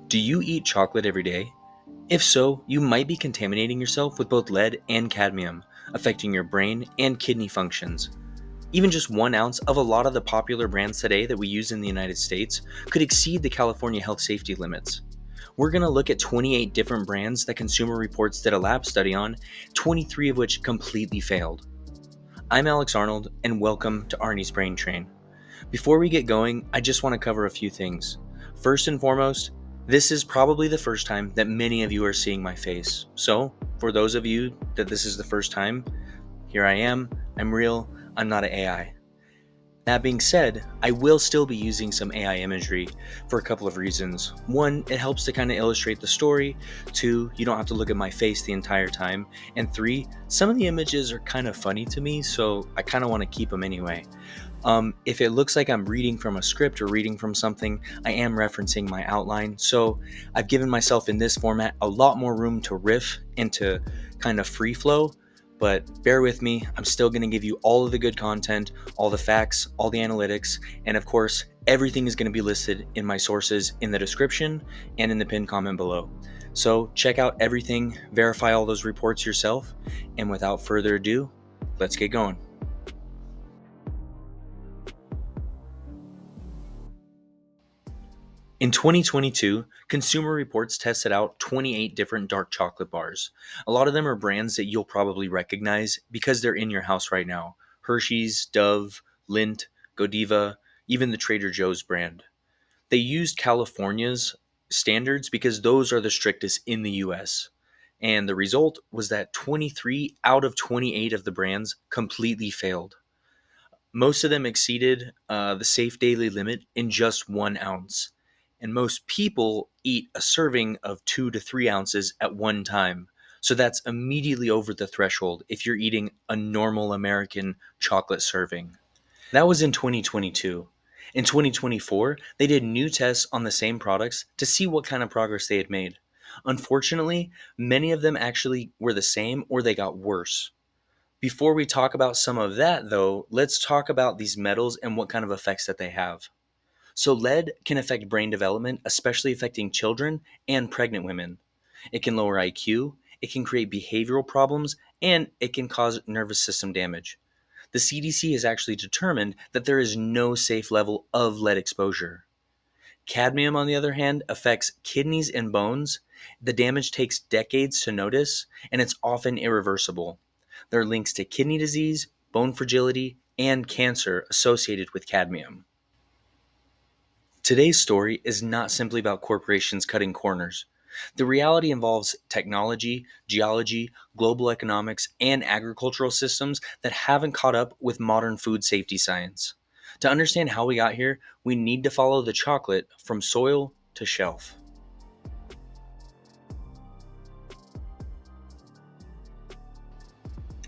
Do you eat chocolate every day? If so, you might be contaminating yourself with both lead and cadmium, affecting your brain and kidney functions. Even just 1 ounce of a lot of the popular brands today that we use in the United States could exceed the California health safety limits. We're going to look at 28 different brands that Consumer Reports did a lab study on, 23 of which completely failed. I'm Alex Arnold, and welcome to Arnie's Brain Train. Before we get going, I just want to cover a few things. First and foremost, this is probably the first time that many of you are seeing my face. So, for those of you that this is the first time, here I am. I'm real. I'm not an AI. That being said, I will still be using some AI imagery for a couple of reasons. One, it helps to kind of illustrate the story. Two, you don't have to look at my face the entire time. And three, some of the images are kind of funny to me, so I kind of want to keep them anyway. If it looks like I'm reading from a script or reading from something, I am referencing my outline. So I've given myself in this format a lot more room to riff and to kind of free flow. But bear with me, I'm still going to give you all of the good content, all the facts, all the analytics, and of course, everything is going to be listed in my sources in the description and in the pinned comment below. So check out everything, verify all those reports yourself, and without further ado, let's get going. In 2022, Consumer Reports tested out 28 different dark chocolate bars. A lot of them are brands that you'll probably recognize because they're in your house right now. Hershey's, Dove, Lindt, Godiva, even the Trader Joe's brand. They used California's standards because those are the strictest in the US. And the result was that 23 out of 28 of the brands completely failed. Most of them exceeded the safe daily limit in just 1 ounce. And most people eat a serving of 2 to 3 ounces at one time. So that's immediately over the threshold if you're eating a normal American chocolate serving. That was in 2022. In 2024, they did new tests on the same products to see what kind of progress they had made. Unfortunately, many of them actually were the same or they got worse. Before we talk about some of that, though, let's talk about these metals and what kind of effects that they have. So, lead can affect brain development, especially affecting children and pregnant women. It can lower IQ, it can create behavioral problems, and it can cause nervous system damage. The CDC has actually determined that there is no safe level of lead exposure. Cadmium, on the other hand, affects kidneys and bones. The damage takes decades to notice, and it's often irreversible. There are links to kidney disease, bone fragility, and cancer associated with cadmium. Today's story is not simply about corporations cutting corners. The reality involves technology, geology, global economics, and agricultural systems that haven't caught up with modern food safety science. To understand how we got here, we need to follow the chocolate from soil to shelf.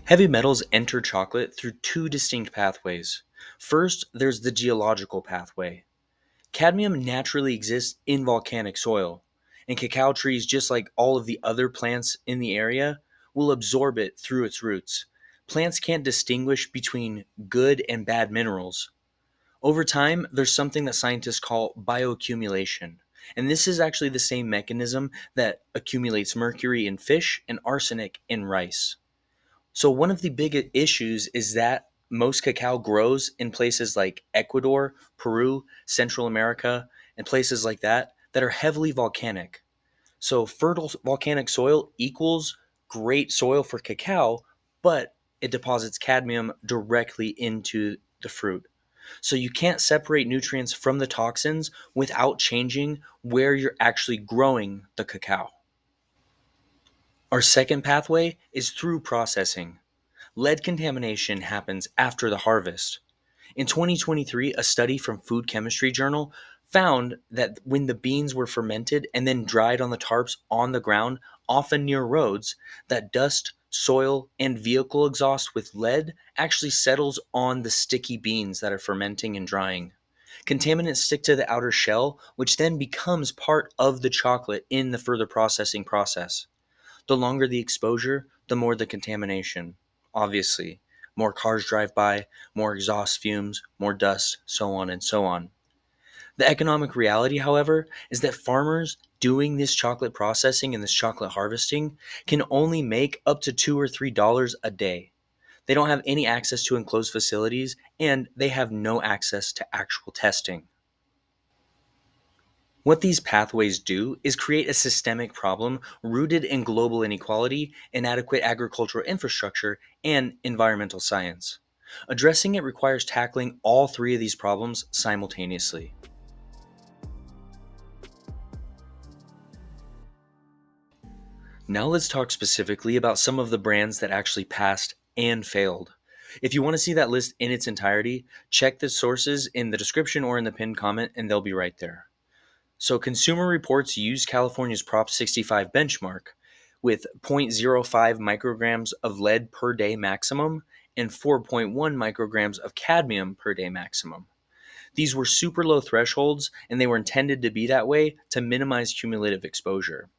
Heavy metals enter chocolate through two distinct pathways. First, there's the geological pathway. Cadmium naturally exists in volcanic soil, and cacao trees, just like all of the other plants in the area, will absorb it through its roots. Plants can't distinguish between good and bad minerals. Over time, there's something that scientists call bioaccumulation, and this is actually the same mechanism that accumulates mercury in fish and arsenic in rice. So one of the big issues is that most cacao grows in places like Ecuador, Peru, Central America, and places like that are heavily volcanic. So fertile volcanic soil equals great soil for cacao, but it deposits cadmium directly into the fruit. So you can't separate nutrients from the toxins without changing where you're actually growing the cacao. Our second pathway is through processing. Lead contamination happens after the harvest. In 2023, a study from Food Chemistry Journal found that when the beans were fermented and then dried on the tarps on the ground, often near roads, that dust, soil, and vehicle exhaust with lead actually settles on the sticky beans that are fermenting and drying. Contaminants stick to the outer shell, which then becomes part of the chocolate in the further processing process. The longer the exposure, the more the contamination. Obviously, more cars drive by, more exhaust fumes, more dust, so on and so on. The economic reality, however, is that farmers doing this chocolate processing and this chocolate harvesting can only make up to $2 or $3 a day. They don't have any access to enclosed facilities and they have no access to actual testing. What these pathways do is create a systemic problem rooted in global inequality, inadequate agricultural infrastructure, and environmental science. Addressing it requires tackling all three of these problems simultaneously. Now let's talk specifically about some of the brands that actually passed and failed. If you want to see that list in its entirety, check the sources in the description or in the pinned comment, and they'll be right there. So, Consumer Reports used California's Prop 65 benchmark with zero point zero 0.05 micrograms of lead per day maximum and 4.1 micrograms of cadmium per day maximum. These were super low thresholds and they were intended to be that way to minimize cumulative exposure.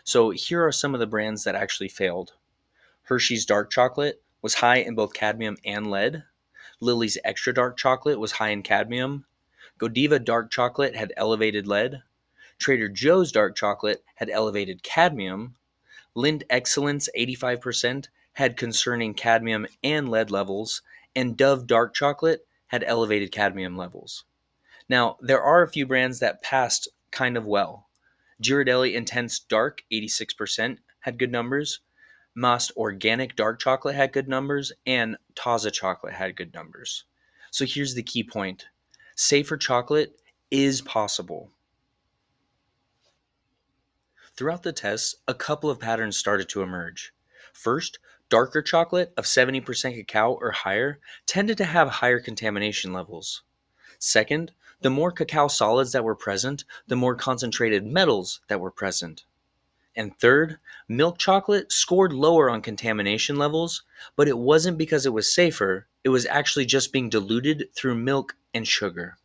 So, here are some of the brands that actually failed. Hershey's dark chocolate was high in both cadmium and lead. Lily's extra dark chocolate was high in cadmium. Godiva dark chocolate had elevated lead. Trader Joe's dark chocolate had elevated cadmium. Lindt Excellence 85% had concerning cadmium and lead levels, and Dove dark chocolate had elevated cadmium levels. Now, there are a few brands that passed kind of well. Ghirardelli Intense Dark 86% had good numbers. Most Organic Dark Chocolate had good numbers, and Taza Chocolate had good numbers. So here's the key point: safer chocolate is possible. Throughout the tests, a couple of patterns started to emerge. First, darker chocolate of 70% cacao or higher tended to have higher contamination levels. Second, the more cacao solids that were present, the more concentrated metals that were present. And third, milk chocolate scored lower on contamination levels, but it wasn't because it was safer, it was actually just being diluted through milk and sugar.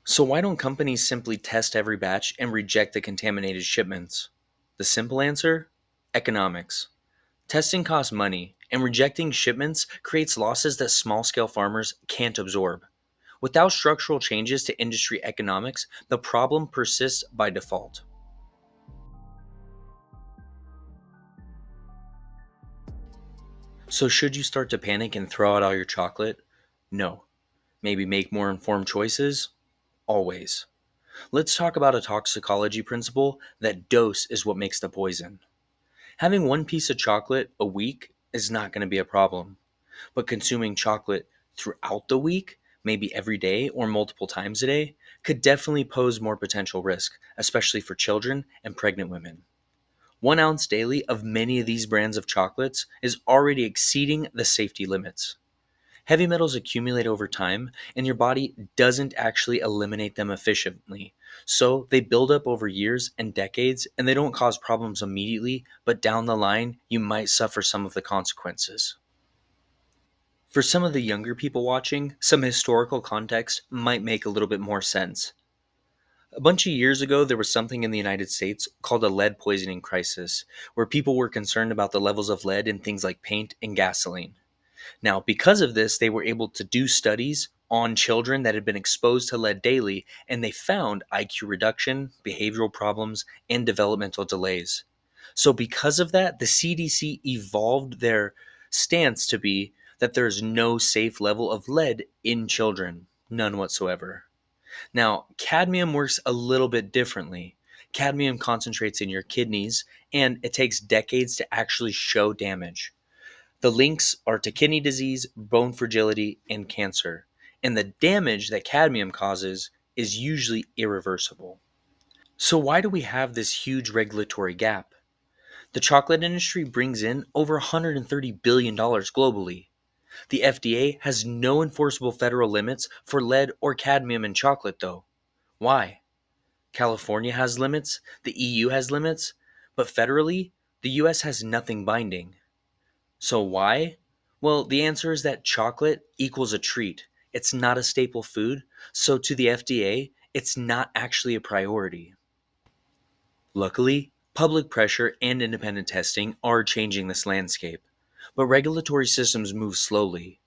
So, why don't companies simply test every batch and reject the contaminated shipments? The simple answer: economics. Testing costs money, and rejecting shipments creates losses that small scale farmers can't absorb. Without structural changes to industry economics, the problem persists by default. So, should you start to panic and throw out all your chocolate? No. Maybe make more informed choices? Always. Let's talk about a toxicology principle that dose is what makes the poison. Having one piece of chocolate a week is not going to be a problem, but consuming chocolate throughout the week, maybe every day or multiple times a day, could definitely pose more potential risk, especially for children and pregnant women. 1 ounce daily of many of these brands of chocolates is already exceeding the safety limits. Heavy metals accumulate over time, and your body doesn't actually eliminate them efficiently. So they build up over years and decades, and they don't cause problems immediately, but down the line, you might suffer some of the consequences. For some of the younger people watching, some historical context might make a little bit more sense. A bunch of years ago, there was something in the United States called a lead poisoning crisis, where people were concerned about the levels of lead in things like paint and gasoline. Now, because of this, they were able to do studies on children that had been exposed to lead daily, and they found IQ reduction, behavioral problems, and developmental delays. So, because of that, the CDC evolved their stance to be that there's no safe level of lead in children, none whatsoever. Now, cadmium works a little bit differently. Cadmium concentrates in your kidneys, and it takes decades to actually show damage. The links are to kidney disease, bone fragility, and cancer. And the damage that cadmium causes is usually irreversible. So, why do we have this huge regulatory gap? The chocolate industry brings in over $130 billion globally. The FDA has no enforceable federal limits for lead or cadmium in chocolate, though. Why? California has limits, the EU has limits, but federally, the US has nothing binding. So why? Well, the answer is that chocolate equals a treat. It's not a staple food, so to the FDA, it's not actually a priority. Luckily, public pressure and independent testing are changing this landscape, but regulatory systems move slowly.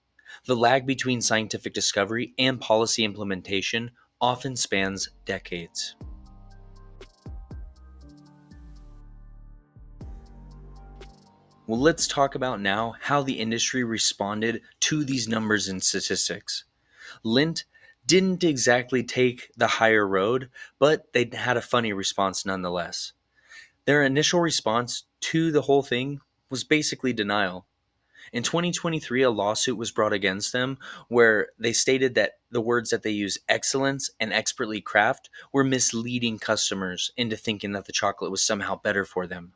The lag between scientific discovery and policy implementation often spans decades. Well, let's talk about now how the industry responded to these numbers and statistics. Lindt didn't exactly take the higher road, but they had a funny response nonetheless. Their initial response to the whole thing was basically denial. In 2023, a lawsuit was brought against them where they stated that the words that they use, excellence and expertly craft, were misleading customers into thinking that the chocolate was somehow better for them.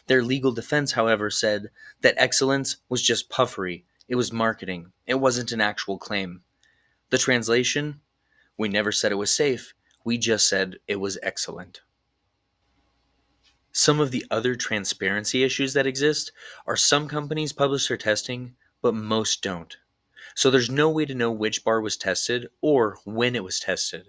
Their legal defense, however, said that excellence was just puffery. It was marketing. It wasn't an actual claim. The translation: we never said it was safe. We just said it was excellent. Some of the other transparency issues that exist are some companies publish their testing, but most don't. So there's no way to know which bar was tested or when it was tested.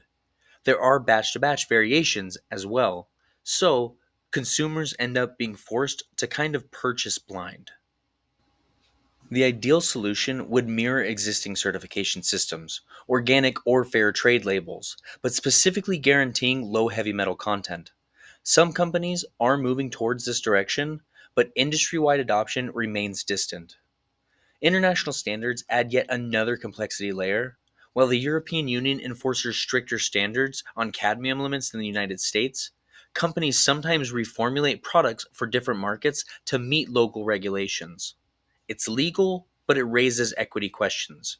There are batch to batch variations as well. So consumers end up being forced to kind of purchase blind. The ideal solution would mirror existing certification systems, organic or fair trade labels, but specifically guaranteeing low heavy metal content. Some companies are moving towards this direction, but industry wide adoption remains distant. International standards add yet another complexity layer. While the European Union enforces stricter standards on cadmium limits than the United States, companies sometimes reformulate products for different markets to meet local regulations. It's legal, but it raises equity questions.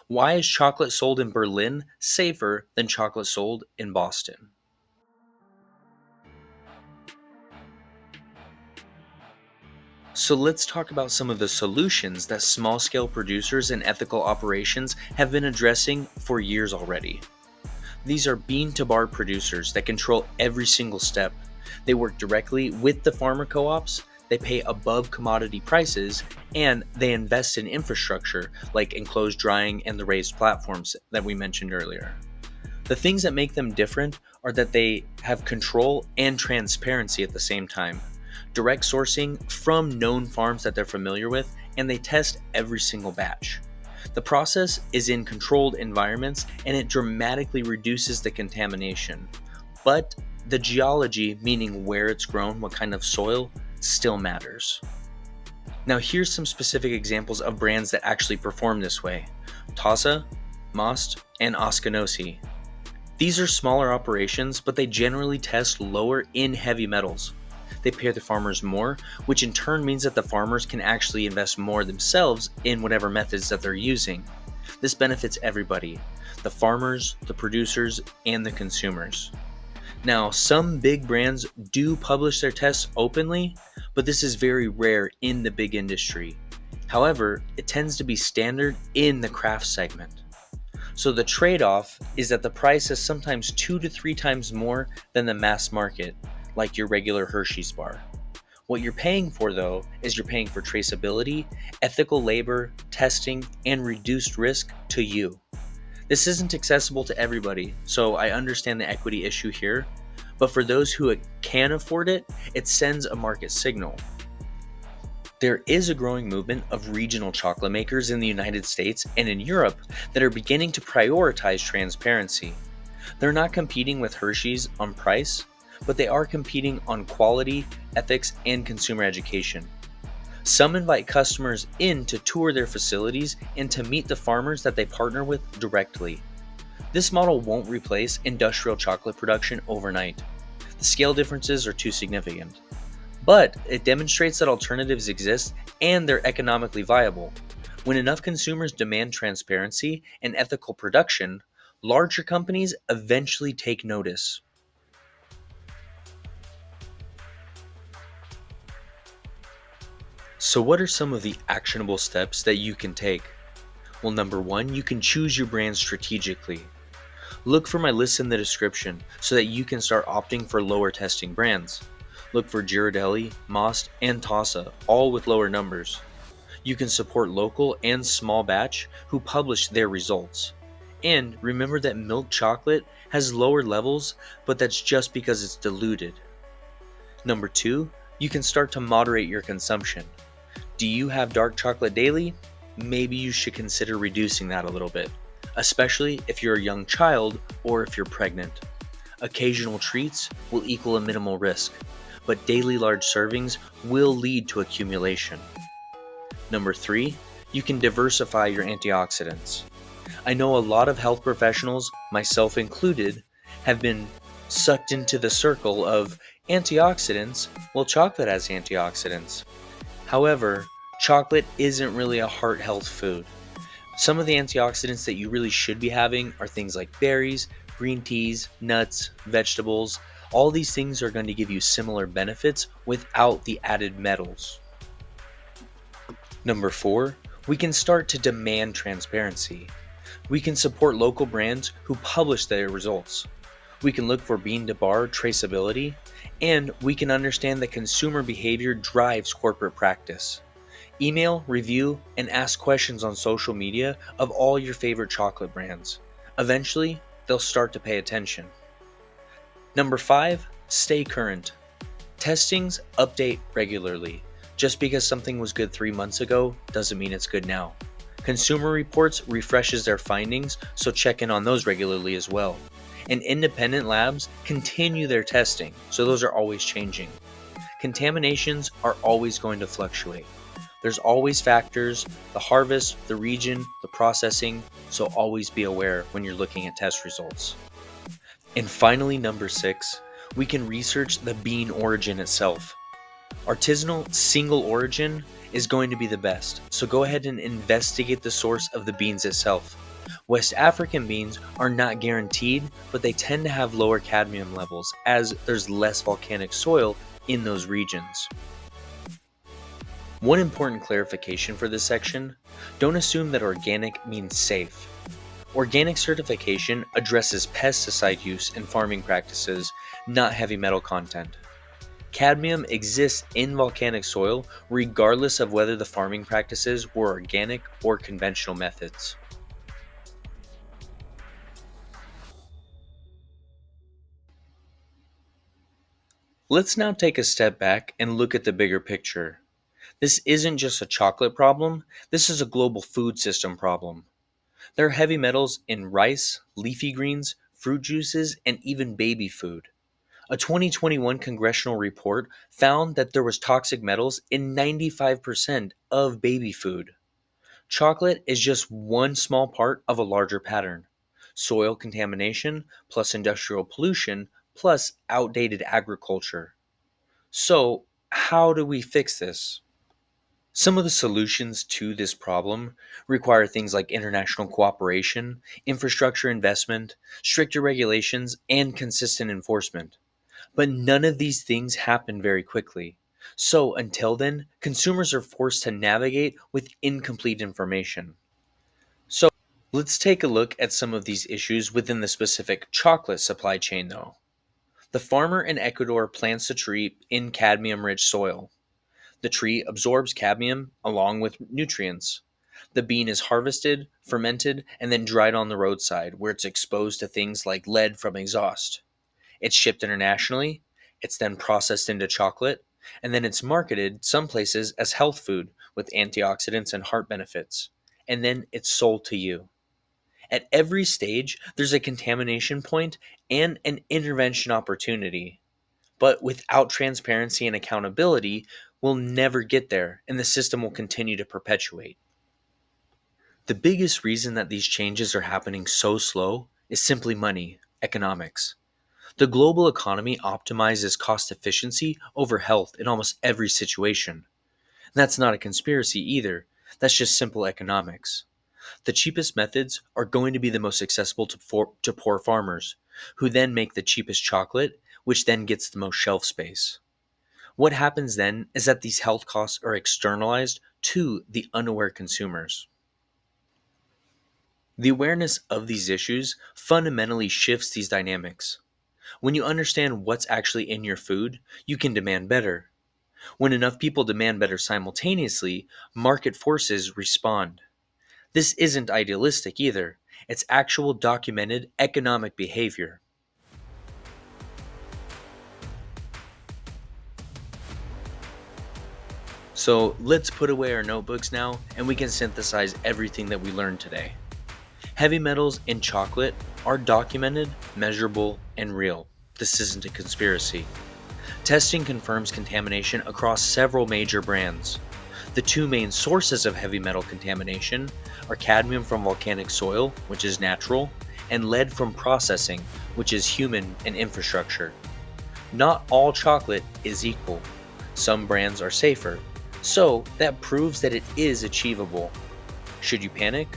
Why is chocolate sold in Berlin safer than chocolate sold in Boston? So let's talk about some of the solutions that small scale producers and ethical operations have been addressing for years already. These are bean to bar producers that control every single step. They work directly with the farmer co ops, they pay above commodity prices, and they invest in infrastructure like enclosed drying and the raised platforms that we mentioned earlier. The things that make them different are that they have control and transparency at the same time. Direct sourcing from known farms that they're familiar with, and they test every single batch. The process is in controlled environments and it dramatically reduces the contamination. But the geology, meaning where it's grown, what kind of soil, still matters. Now, here's some specific examples of brands that actually perform this way: Tasa, Most, and Oskanosi. These are smaller operations, but they generally test lower in heavy metals. They pay the farmers more, which in turn means that the farmers can actually invest more themselves in whatever methods that they're using. This benefits everybody: the farmers, the producers, and the consumers. Now, some big brands do publish their tests openly, but this is very rare in the big industry. However, it tends to be standard in the craft segment. So the trade-off is that the price is sometimes 2 to 3 times more than the mass market, like your regular Hershey's bar. What you're paying for, though, is you're paying for traceability, ethical labor, testing, and reduced risk to you. This isn't accessible to everybody, so I understand the equity issue here, but for those who can afford it, it sends a market signal. There is a growing movement of regional chocolate makers in the United States and in Europe that are beginning to prioritize transparency. They're not competing with Hershey's on price, but they are competing on quality, ethics, and consumer education. Some invite customers in to tour their facilities and to meet the farmers that they partner with directly. This model won't replace industrial chocolate production overnight. The scale differences are too significant. But it demonstrates that alternatives exist and they're economically viable. When enough consumers demand transparency and ethical production, larger companies eventually take notice. So, what are some of the actionable steps that you can take? Well, number one, you can choose your brand strategically. Look for my list in the description so that you can start opting for lower testing brands. Look for Ghirardelli, Most, and Tasa, all with lower numbers. You can support local and small batch who publish their results. And remember that milk chocolate has lower levels, but that's just because it's diluted. Number two, you can start to moderate your consumption. Do you have dark chocolate daily? Maybe you should consider reducing that a little bit. especially if you're a young child or if you're pregnant. Occasional treats will equal a minimal risk, but daily large servings will lead to accumulation. Number 3, you can diversify your antioxidants. I know a lot of health professionals, myself included, have been sucked into the circle of antioxidants. Well, chocolate has antioxidants. However, chocolate isn't really a heart health food. Some of the antioxidants that you really should be having are things like berries, green teas, nuts, vegetables. All these things are going to give you similar benefits without the added metals. Number 4, we can start to demand transparency. We can support local brands who publish their results. We can look for bean to bar traceability, and we can understand that consumer behavior drives corporate practice. Email, review, and ask questions on social media of all your favorite chocolate brands. Eventually, they'll start to pay attention. Number 5, stay current. Testings update regularly. Just because something was good 3 months ago doesn't mean it's good now. Consumer Reports refreshes their findings, so check in on those regularly as well. And independent labs continue their testing, so those are always changing. Contaminations are always going to fluctuate. There's always factors, the harvest, the region, the processing, so always be aware when you're looking at test results. And finally, number 6, we can research the bean origin itself. Artisanal single origin is going to be the best, so go ahead and investigate the source of the beans itself. West African beans are not guaranteed, but they tend to have lower cadmium levels as there's less volcanic soil in those regions. One important clarification for this section: don't assume that organic means safe. Organic certification addresses pesticide use and farming practices, not heavy metal content. Cadmium exists in volcanic soil regardless of whether the farming practices were organic or conventional methods. Let's now take a step back and look at the bigger picture. This isn't just a chocolate problem, this is a global food system problem. There are heavy metals in rice, leafy greens, fruit juices, and even baby food. A 2021 congressional report found that there was toxic metals in 95% of baby food. Chocolate is just one small part of a larger pattern. Soil contamination plus industrial pollution plus outdated agriculture. So, how do we fix this? Some of the solutions to this problem require things like international cooperation, infrastructure investment, stricter regulations, and consistent enforcement. But none of these things happen very quickly. So until then, consumers are forced to navigate with incomplete information. So let's take a look at some of these issues within the specific chocolate supply chain though. The farmer in Ecuador plants a tree in cadmium rich soil. The tree absorbs cadmium along with nutrients. The bean is harvested, fermented, and then dried on the roadside where it's exposed to things like lead from exhaust. It's shipped internationally, it's then processed into chocolate, and then it's marketed some places as health food with antioxidants and heart benefits. And then it's sold to you. At every stage, there's a contamination point and an intervention opportunity. But without transparency and accountability, we'll never get there, and the system will continue to perpetuate. The biggest reason that these changes are happening so slow is simply money, economics. The global economy optimizes cost efficiency over health in almost every situation. And that's not a conspiracy either, that's just simple economics. The cheapest methods are going to be the most accessible to poor farmers, who then make the cheapest chocolate, which then gets the most shelf space. What happens then is that these health costs are externalized to the unaware consumers. The awareness of these issues fundamentally shifts these dynamics. When you understand what's actually in your food, you can demand better. When enough people demand better simultaneously, market forces respond. This isn't idealistic either. It's actual documented economic behavior. So let's put away our notebooks now and we can synthesize everything that we learned today. Heavy metals in chocolate are documented, measurable, and real. This isn't a conspiracy. Testing confirms contamination across several major brands. The two main sources of heavy metal contamination are cadmium from volcanic soil, which is natural, and lead from processing, which is human and infrastructure. Not all chocolate is equal. Some brands are safer, so that proves that it is achievable. Should you panic?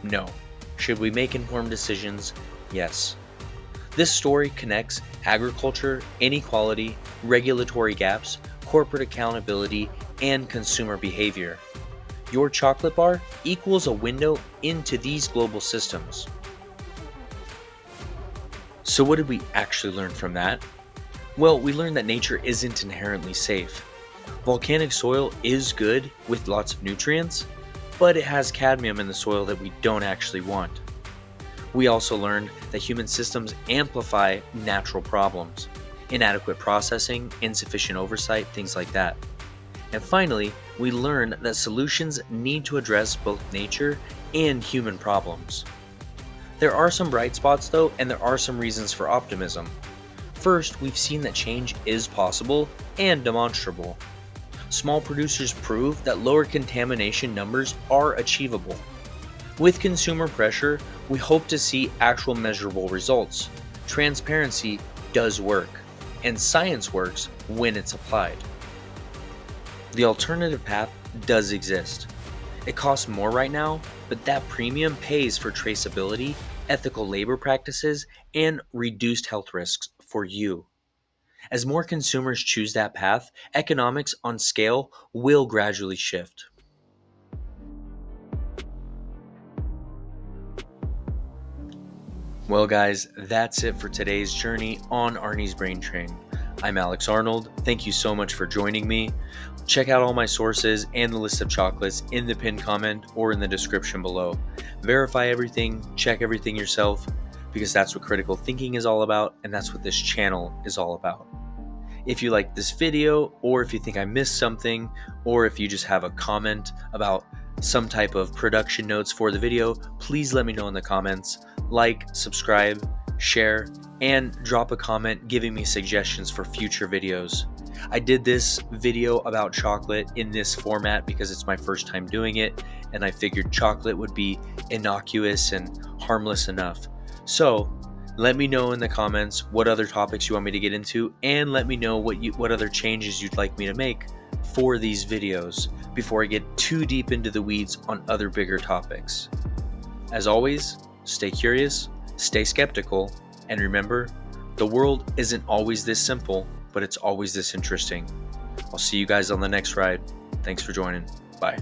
No. Should we make informed decisions? Yes. This story connects agriculture, inequality, regulatory gaps, corporate accountability, and consumer behavior. Your chocolate bar equals a window into these global systems. So what did we actually learn from that? Well, we learned that nature isn't inherently safe. Volcanic soil is good with lots of nutrients, but it has cadmium in the soil that we don't actually want. We also learned that human systems amplify natural problems, inadequate processing, insufficient oversight, things like that. And finally, we learned that solutions need to address both nature and human problems. There are some bright spots though, and there are some reasons for optimism. First, we've seen that change is possible and demonstrable. Small producers prove that lower contamination numbers are achievable. With consumer pressure, we hope to see actual measurable results. Transparency does work, and science works when it's applied. The alternative path does exist. It costs more right now, but that premium pays for traceability, ethical labor practices, and reduced health risks for you. As more consumers choose that path, economics on scale will gradually shift. Well, guys, that's it for today's journey on Arnie's Brain Train. I'm Alex Arnold. Thank you so much for joining me. Check out all my sources and the list of chocolates in the pinned comment or in the description below. Verify everything, check everything yourself, because that's what critical thinking is all about, and that's what this channel is all about. If you like this video, or if you think I missed something, or if you just have a comment about some type of production notes for the video, please let me know in the comments. Like, subscribe, share, and drop a comment giving me suggestions for future videos. I did this video about chocolate in this format because it's my first time doing it, and I figured chocolate would be innocuous and harmless enough. So let me know in the comments what other topics you want me to get into, and let me know what other changes you'd like me to make for these videos before I get too deep into the weeds on other bigger topics. As always, stay curious, stay skeptical, and remember, the world isn't always this simple, but it's always this interesting. I'll see you guys on the next ride. Thanks for joining. Bye.